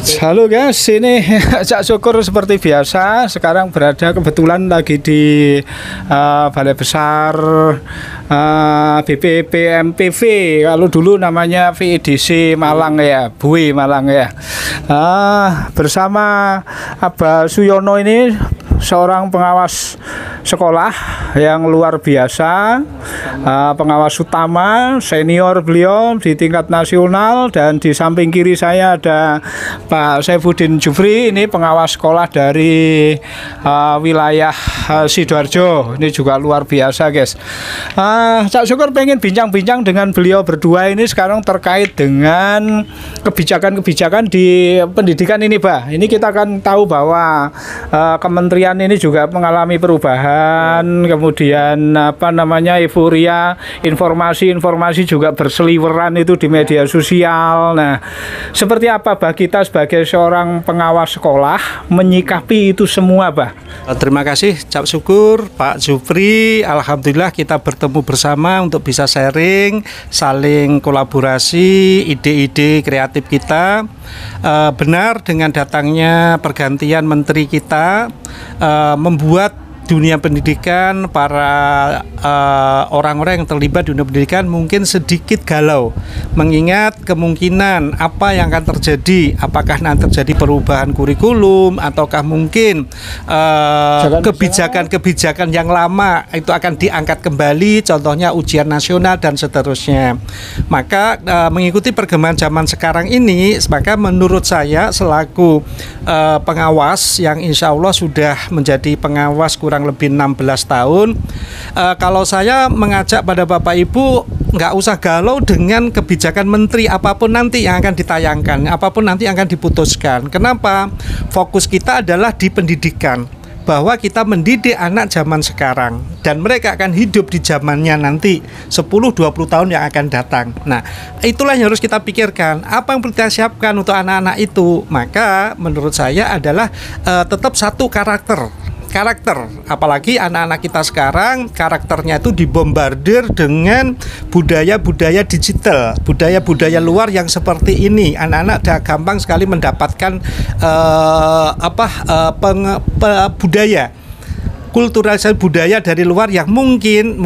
Halo guys, ini Cak Syukur seperti biasa. Sekarang berada kebetulan lagi di Balai Besar BPPMPV. Kalau dulu namanya VEDC Malang ya, BUI Malang ya. Bersama Abah Suyono ini seorang pengawas sekolah yang luar biasa, pengawas utama senior beliau di tingkat nasional, dan di samping kiri saya ada Pak Saifuddin Jufri, ini pengawas sekolah dari wilayah Sidoarjo. Ini juga luar biasa guys. Cak Syukur pengen bincang-bincang dengan beliau berdua ini sekarang terkait dengan kebijakan-kebijakan di pendidikan ini, Bah. Ini kita akan tahu bahwa kementerian ini juga mengalami perubahan, kemudian euforia, informasi juga berseliweran itu di media sosial. Nah, seperti apa Bah kita sebagai seorang pengawas sekolah menyikapi itu semua, Bah? Terima kasih Cak Syukur, Pak Jufri. Alhamdulillah kita bertemu bersama untuk bisa sharing, saling kolaborasi ide-ide kreatif kita. Benar, dengan datangnya pergantian menteri kita membuat dunia pendidikan, para orang-orang yang terlibat di dunia pendidikan mungkin sedikit galau, mengingat kemungkinan apa yang akan terjadi, apakah nanti terjadi perubahan kurikulum ataukah mungkin kebijakan-kebijakan yang lama itu akan diangkat kembali, contohnya ujian nasional dan seterusnya. Maka mengikuti perkembangan zaman sekarang ini, maka menurut saya selaku pengawas yang insya Allah sudah menjadi pengawas kurang lebih 16 tahun, kalau saya mengajak pada Bapak Ibu nggak usah galau dengan kebijakan menteri apapun nanti yang akan ditayangkan, apapun nanti yang akan diputuskan. Kenapa? Fokus kita adalah di pendidikan, bahwa kita mendidik anak zaman sekarang dan mereka akan hidup di zamannya nanti 10-20 tahun yang akan datang. Nah, itulah yang harus kita pikirkan, apa yang kita siapkan untuk anak-anak itu. Maka menurut saya adalah tetap satu karakter, apalagi anak-anak kita sekarang karakternya itu dibombardir dengan budaya-budaya digital, budaya-budaya luar yang seperti ini. Anak-anak sudah gampang sekali mendapatkan budaya, kulturalisasi budaya dari luar yang mungkin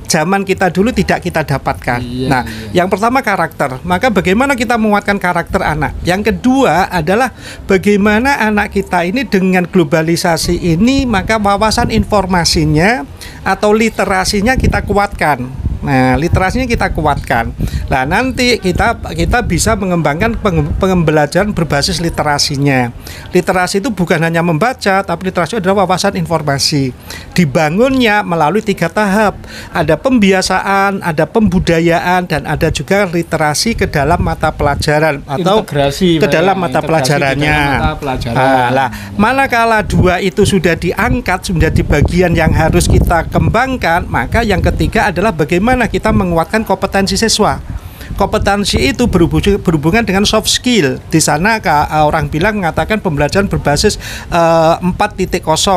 zaman kita dulu tidak kita dapatkan. Nah, yang pertama karakter. Maka bagaimana kita menguatkan karakter anak. Yang kedua adalah bagaimana anak kita ini dengan globalisasi ini, maka wawasan informasinya atau literasinya kita kuatkan. Nah, literasinya kita kuatkan. Nah, nanti kita bisa mengembangkan pembelajaran berbasis literasinya. Literasi itu bukan hanya membaca, tapi literasi adalah wawasan informasi. Dibangunnya melalui 3 tahap. Ada pembiasaan, ada pembudayaan, dan ada juga literasi ke dalam mata pelajaran atau integrasi ke dalam mata pelajarannya. Nah, manakala 2 itu sudah diangkat, sudah di bagian yang harus kita kembangkan, maka yang ketiga adalah bagaimana kita menguatkan kompetensi siswa. Kompetensi itu berhubungan dengan soft skill. Di sana orang bilang mengatakan pembelajaran berbasis 4.0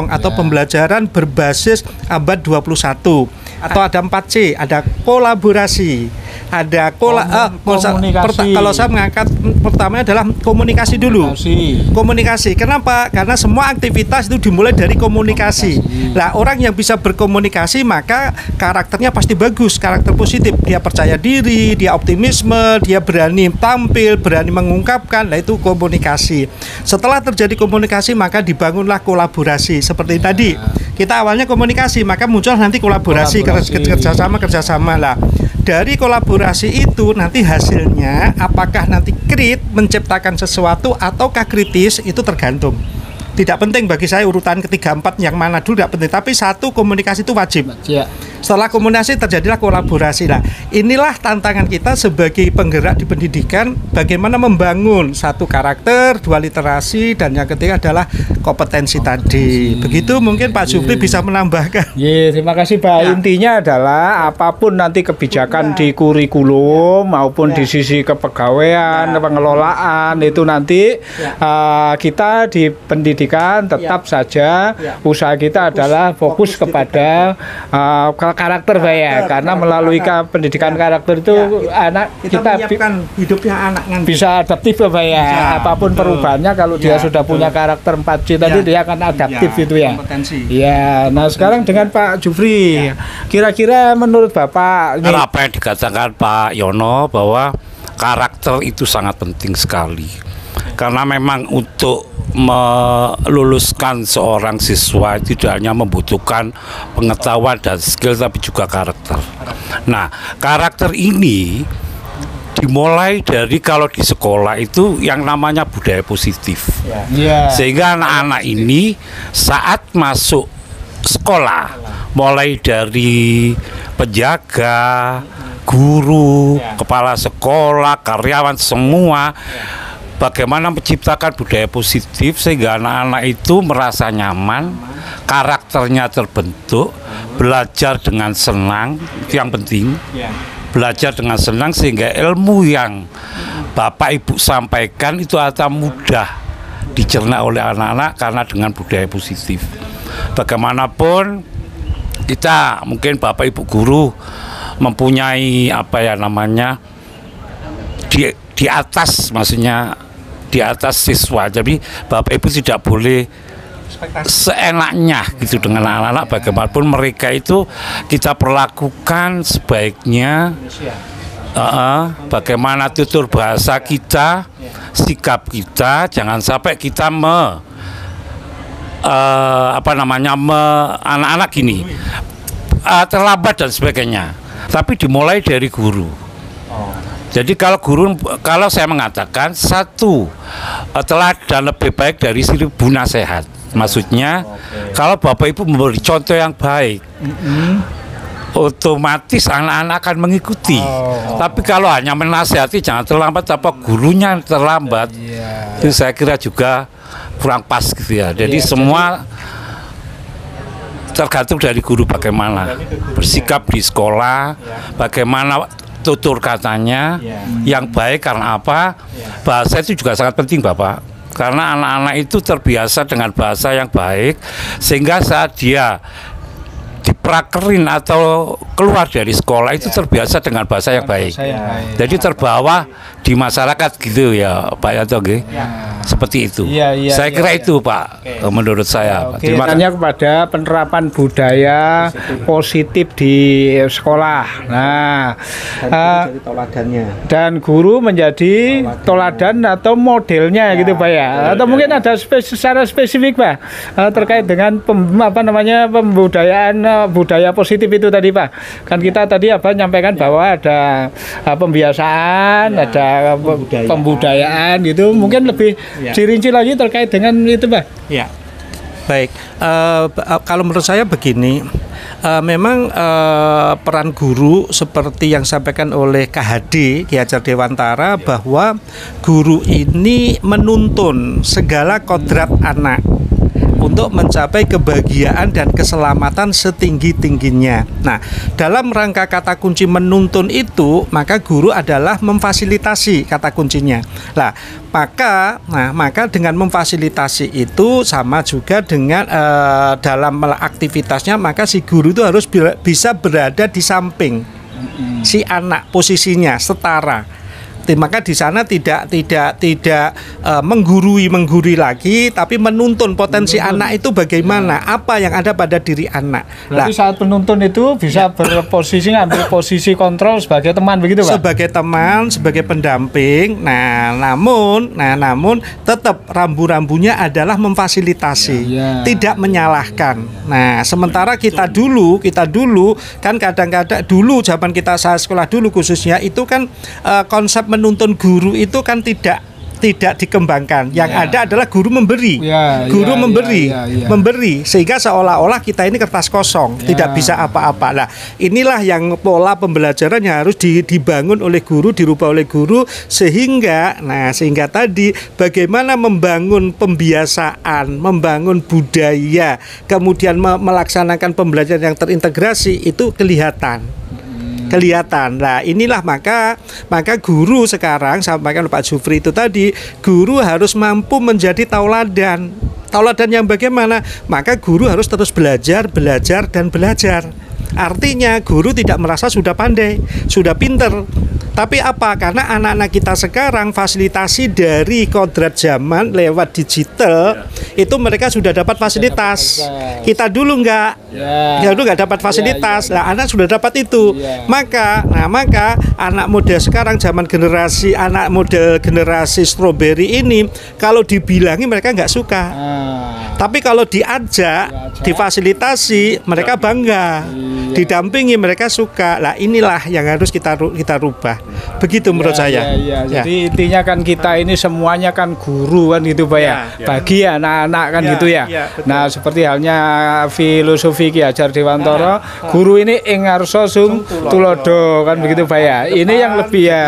atau pembelajaran berbasis abad 21. Atau ada 4C, ada kolaborasi, ada komunikasi. Kalau saya mengangkat pertama adalah komunikasi dulu. Komunikasi. Kenapa? Karena semua aktivitas itu dimulai dari komunikasi. Nah, orang yang bisa berkomunikasi maka karakternya pasti bagus, karakter positif. Dia percaya diri, dia optimisme, dia berani tampil, berani mengungkapkan. Nah, itu komunikasi. Setelah terjadi komunikasi maka dibangunlah kolaborasi. Seperti tadi, kita awalnya komunikasi, maka muncul nanti kolaborasi. Kerjasama lah. Dari kolaborasi itu nanti hasilnya apakah nanti menciptakan sesuatu ataukah kritis, itu tergantung. Tidak penting bagi saya urutan ketiga 4 yang mana dulu, tidak penting. Tapi satu, komunikasi itu wajib. Setelah komunikasi terjadilah kolaborasi. Nah, inilah tantangan kita sebagai penggerak di pendidikan, bagaimana membangun satu karakter, 2 literasi, dan yang ketiga adalah kompetensi tadi. Begitu mungkin Pak Jufri bisa menambahkan. Terima kasih Pak. Intinya adalah apapun nanti kebijakan di kurikulum maupun di sisi kepegawaian, pengelolaan itu nanti kita di pendidikan tetap saja usaha kita adalah fokus kepada soal karakter Pak ya, karena melalui pendidikan karakter itu anak kita menyiapkan hidupnya anak nanti. bisa adaptif ya Pak ya, Bisa, apapun betul. perubahannya kalau dia Ya, sudah betul. punya karakter 4C tadi dia akan adaptif gitu ya. Kompetensi. Iya, nah sekarang dengan Pak Jufri, kira-kira menurut Bapak ini Apa yang dikatakan Pak Yono bahwa karakter itu sangat penting sekali. Karena memang untuk meluluskan seorang siswa itu tidak hanya membutuhkan pengetahuan dan skill tapi juga karakter. Nah, karakter ini dimulai dari kalau di sekolah itu yang namanya budaya positif. Iya. Sehingga anak-anak ini saat masuk sekolah mulai dari penjaga, guru, kepala sekolah, karyawan semua bagaimana menciptakan budaya positif sehingga anak-anak itu merasa nyaman, karakternya terbentuk, belajar dengan senang, itu yang penting. Belajar dengan senang sehingga ilmu yang Bapak Ibu sampaikan itu akan mudah dicerna oleh anak-anak karena dengan budaya positif. Bagaimanapun kita mungkin Bapak Ibu guru mempunyai apa ya namanya di atas, maksudnya di atas siswa. Jadi Bapak Ibu tidak boleh seenaknya gitu dengan anak-anak. Bagaimanapun mereka itu kita perlakukan sebaiknya. Bagaimana tutur bahasa kita, sikap kita, jangan sampai kita anak-anak gini terlambat dan sebagainya. Tapi dimulai dari guru. Jadi kalau saya mengatakan satu teladan lebih baik dari 1000 nasihat. Maksudnya kalau Bapak Ibu memberi contoh yang baik, otomatis anak-anak akan mengikuti. Tapi kalau hanya menasihati jangan terlambat, apa gurunya terlambat, itu saya kira juga kurang pas gitu ya. Jadi semua tergantung dari guru bagaimana bersikap di sekolah, bagaimana tutur katanya yang baik. Karena apa? Bahasa itu juga sangat penting Bapak, karena anak-anak itu terbiasa dengan bahasa yang baik sehingga saat dia diprakerin atau keluar dari sekolah itu terbiasa dengan bahasa yang baik. Jadi terbawa di masyarakat gitu ya Pak Yanto, seperti itu. Saya kira itu Pak, menurut saya. Terima kasih kepada penerapan budaya positif di sekolah. Nah, dan guru menjadi toladan atau modelnya gitu Pak ya. Atau mungkin ada secara spesifik Pak terkait dengan pembudayaan budaya positif itu tadi Pak. Kan kita tadi nyampaikan bahwa ada pembiasaan, ada pembudayaan gitu. Mungkin lebih dirinci lagi terkait dengan itu Pak. Ya. Baik, kalau menurut saya begini, memang peran guru seperti yang disampaikan oleh KHD Ki Hajar Dewantara bahwa guru ini menuntun segala kodrat anak untuk mencapai kebahagiaan dan keselamatan setinggi-tingginya. Nah, dalam rangka kata kunci menuntun itu, maka guru adalah memfasilitasi kata kuncinya. Nah, maka dengan memfasilitasi itu sama juga dengan dalam aktivitasnya, maka si guru itu harus bisa berada di samping si anak, posisinya setara. Maka di sana tidak menggurui lagi, tapi menuntun potensi anak itu bagaimana, apa yang ada pada diri anak. Berarti saat menuntun itu bisa berposisi, ngambil posisi kontrol sebagai teman begitu Pak? Sebagai teman, sebagai pendamping. Namun tetap rambu-rambunya adalah memfasilitasi, tidak menyalahkan. Nah, sementara kita dulu kan kadang-kadang dulu zaman saya sekolah dulu khususnya itu kan konsep menuntun guru itu kan tidak dikembangkan. Yang ada adalah guru memberi. Memberi sehingga seolah-olah kita ini kertas kosong, tidak bisa apa-apa. Nah, inilah yang pola pembelajaran yang harus dibangun oleh guru, dirubah oleh guru sehingga tadi bagaimana membangun pembiasaan, membangun budaya, kemudian melaksanakan pembelajaran yang terintegrasi itu kelihatan. Nah, inilah maka guru sekarang sampaikan Pak Jufri itu tadi, guru harus mampu menjadi tauladan yang bagaimana? Maka guru harus terus belajar dan belajar. Artinya guru tidak merasa sudah pandai, sudah pinter. Tapi apa? Karena anak-anak kita sekarang fasilitasi dari kodrat zaman lewat digital itu mereka sudah dapat fasilitas. Kita dulu enggak. Kita dulu enggak dapat fasilitas. Nah, anak sudah dapat itu. Maka anak muda sekarang zaman anak model generasi strawberry ini kalau dibilangi mereka enggak suka. Tapi kalau diajak, difasilitasi, mereka bangga. Didampingi mereka suka. Lah inilah yang harus kita rubah. Begitu menurut saya. Jadi intinya kan kita ini semuanya kan guru kan gitu Pak ya. Bagi anak-anak kan gitu ya. Nah, seperti halnya filosofi Ki Hajar Dewantara, guru ini ing ngarsa sung tulodo kan begitu Pak ya. Ini yang lebih ya.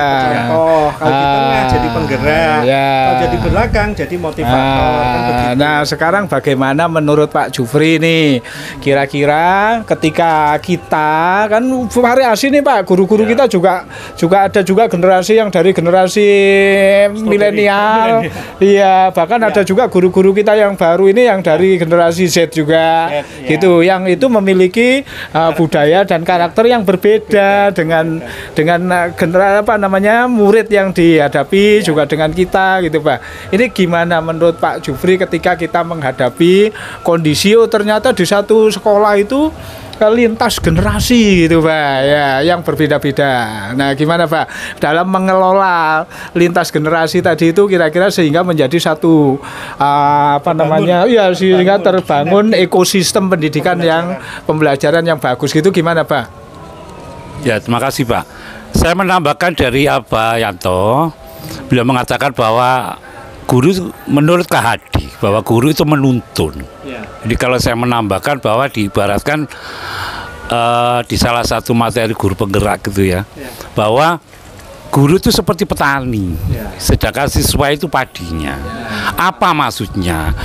Kalau di tengah jadi penggerak, kalau jadi belakang jadi motivator kan begitu. Nah, sekarang bagaimana menurut Pak Jufri nih? Kira-kira ketika kita kan variasi nih Pak, guru-guru kita juga ada juga generasi yang dari generasi milenial. Iya, bahkan ada juga guru-guru kita yang baru ini yang dari generasi Z juga. Gitu, yang itu memiliki budaya dan karakter yang berbeda dengan murid yang dihadapi juga dengan kita gitu Pak. Ini gimana menurut Pak Jufri ketika kita menghadapi kondisi ternyata di satu sekolah itu lintas generasi gitu Pak ya, yang berbeda-beda. Nah, gimana Pak dalam mengelola lintas generasi tadi itu kira-kira sehingga menjadi satu sehingga terbangun ekosistem pendidikan yang pembelajaran yang bagus gitu, gimana Pak? Ya, terima kasih Pak. Saya menambahkan dari Pak Yanto, beliau mengatakan bahwa guru menurut Kak Hadi bahwa guru itu menuntun. Jadi kalau saya menambahkan bahwa diibaratkan di salah satu materi guru penggerak gitu ya, bahwa guru itu seperti petani, sedangkan siswa itu padinya. Apa maksudnya?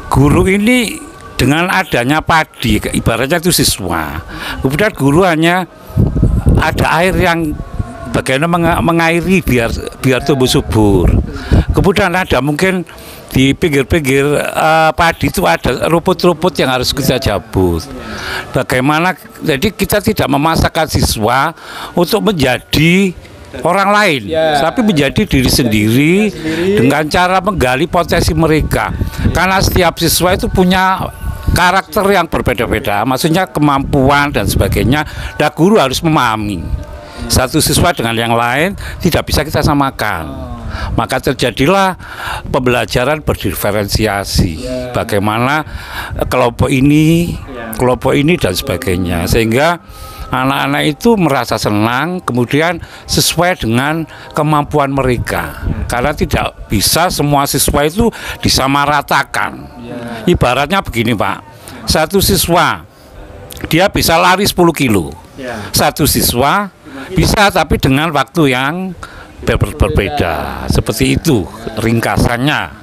Guru ini dengan adanya padi, ibaratnya itu siswa. Kemudian guru hanya ada air yang bagaimana mengairi biar tumbuh subur. Kemudian ada mungkin di pinggir-pinggir padi itu ada rumput-rumput yang harus kita cabut. Bagaimana? Jadi kita tidak memaksakan siswa untuk menjadi orang lain, tapi menjadi diri sendiri dengan cara menggali potensi mereka. Karena setiap siswa itu punya karakter yang berbeda-beda, maksudnya kemampuan dan sebagainya. Dan guru harus memahami satu siswa dengan yang lain tidak bisa kita samakan. Maka terjadilah pembelajaran berdiferensiasi. Bagaimana kelompok ini dan sebagainya, sehingga anak-anak itu merasa senang, kemudian sesuai dengan kemampuan mereka. Karena tidak bisa semua siswa itu disamaratakan. Ibaratnya begini Pak, satu siswa dia bisa lari 10 kilo. Satu siswa bisa tapi dengan waktu yang berbeda. Seperti itu ringkasannya.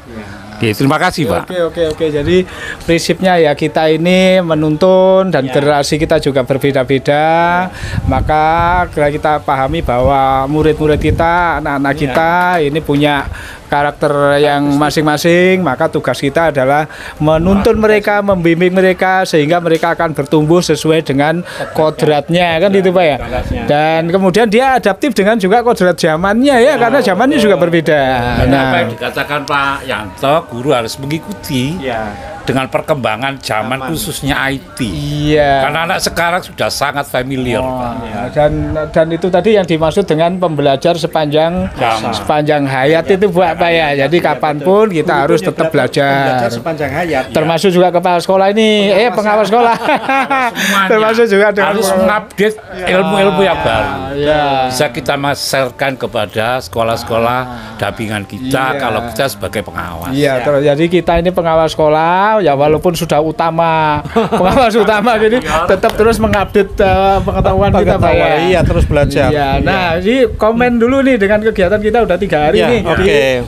Oke, terima kasih Pak. Oke. Jadi prinsipnya ya kita ini menuntun dan generasi kita juga berbeda-beda. Maka kita pahami bahwa murid-murid kita, anak-anak kita ini punya karakter yang masing-masing. Maka tugas kita adalah menuntun mereka, membimbing mereka sehingga mereka akan bertumbuh sesuai dengan kodratnya kan itu Pak ya. Dan kemudian dia adaptif dengan juga kodrat zamannya ya, karena zamannya juga berbeda. Nah, apa yang dikatakan Pak Yanto, guru harus mengikuti dengan perkembangan zaman khususnya IT. Karena anak sekarang sudah sangat familiar. Dan itu tadi yang dimaksud dengan pembelajar sepanjang hayat itu Pak ya. Jadi kapanpun kita harus tetap belajar sepanjang hayat. Termasuk juga kepala sekolah ini, pengawas sekolah. Termasuk juga dengan harus mengupdate ilmu-ilmu yang baru. Bisa kita share-kan kepada sekolah-sekolah dampingan kita kalau kita sebagai pengawas. Jadi kita ini pengawas sekolah ya, walaupun sudah pengawas utama jadi tetap terus mengupdate pengetahuan kita Pak ya. Iya, terus belajar. Nah, jadi komen dulu nih dengan kegiatan kita udah 3 hari nih.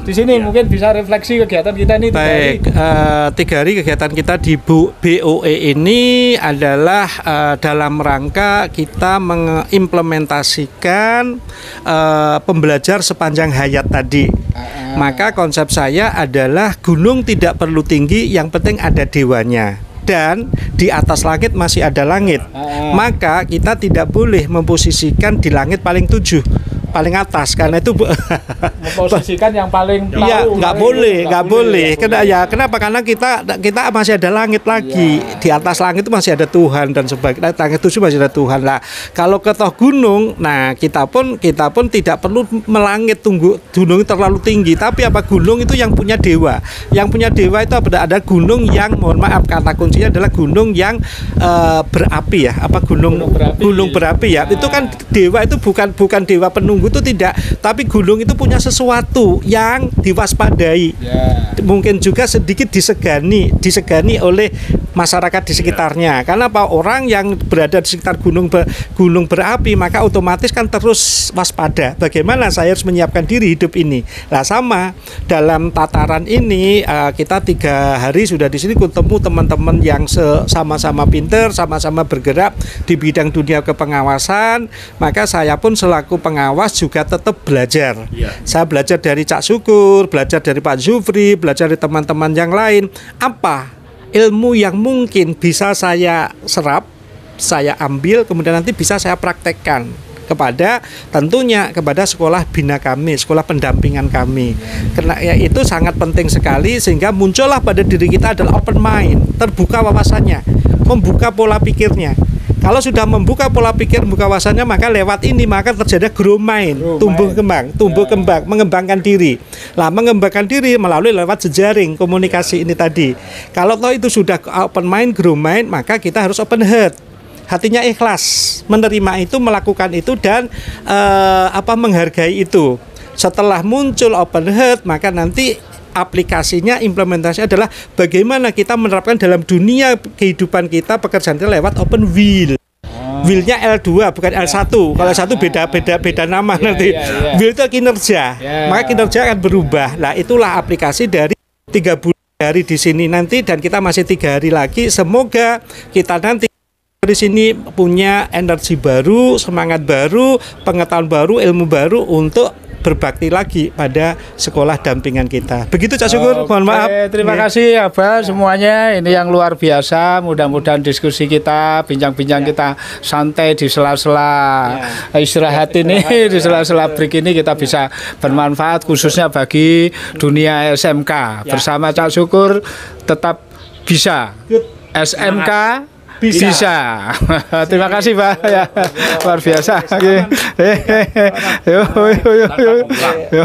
Di sini mungkin bisa refleksi kegiatan kita nih 3 hari. 3 hari kegiatan kita di BOE ini adalah dalam rangka kita mengimplementasikan pembelajar sepanjang hayat tadi. Maka konsep saya adalah gunung tidak perlu tinggi, yang penting ada dewanya. dan di atas langit masih ada langit. Maka kita tidak boleh memposisikan di langit paling 7, paling atas, karena itu memposisikan yang paling iya, nggak boleh. Kenapa? Karena kita masih ada langit lagi. Di atas langit itu masih ada Tuhan dan sebagainya. Langit 7 masih ada Tuhan. Lah, kalau ke toh gunung, nah kita pun tidak perlu melangit tunggu gunung terlalu tinggi. Tapi apa, gunung itu yang punya dewa. Yang punya dewa itu ada gunung yang, mohon maaf, kata kuncinya adalah gunung yang berapi ya. Apa gunung berapi ya. Itu kan dewa itu bukan dewa penunggu, itu tidak, tapi gunung itu punya sesuatu yang diwaspadai. Mungkin juga sedikit disegani oleh masyarakat di sekitarnya. Karena apa, orang yang berada di sekitar gunung berapi, maka otomatis kan terus waspada. Bagaimana saya harus menyiapkan diri hidup ini? Nah, sama dalam tataran ini, kita 3 hari sudah di sini ketemu teman-teman yang sama-sama pinter, sama-sama bergerak di bidang dunia kepengawasan. Maka saya pun selaku pengawas juga tetap belajar. Saya belajar dari Cak Syukur, belajar dari Pak Zufri, belajar dari teman-teman yang lain. Apa ilmu yang mungkin bisa saya serap, saya ambil, kemudian nanti bisa saya praktekkan tentunya kepada sekolah bina kami, sekolah pendampingan kami. Karena ya, itu sangat penting sekali, sehingga muncullah pada diri kita adalah open mind, terbuka wawasannya, membuka pola pikirnya. Kalau sudah membuka pola pikir, membuka wawasannya, maka lewat ini maka terjadi grow mind, tumbuh kembang, mengembangkan diri. Lah, mengembangkan diri melalui lewat jejaring komunikasi ini tadi. Kalau toh itu sudah open mind, grow mind, maka kita harus open heart. Hatinya ikhlas menerima itu, melakukan itu, dan menghargai itu. Setelah muncul open heart, maka nanti aplikasinya, implementasinya adalah bagaimana kita menerapkan dalam dunia kehidupan kita, pekerjaan kita lewat open will. Will-nya L2 bukan L1. Kalau L1 beda nama nanti. Will itu kinerja. Maka kinerja akan berubah. Nah, itulah aplikasi dari 3 bulan hari di sini nanti, dan kita masih 3 hari lagi. Semoga kita nanti di sini punya energi baru, semangat baru, pengetahuan baru, ilmu baru untuk berbakti lagi pada sekolah dampingan kita. Begitu Cak Syukur, mohon maaf. Terima kasih Abah semuanya. Ini yang luar biasa. Mudah-mudahan diskusi kita, bincang-bincang kita santai di sela-sela istirahat ini, di sela-sela break ini kita bisa bermanfaat, khususnya bagi dunia SMK. Bersama Cak Syukur tetap bisa. SMK bisa. Terima kasih Pak ya, luar biasa. Yo.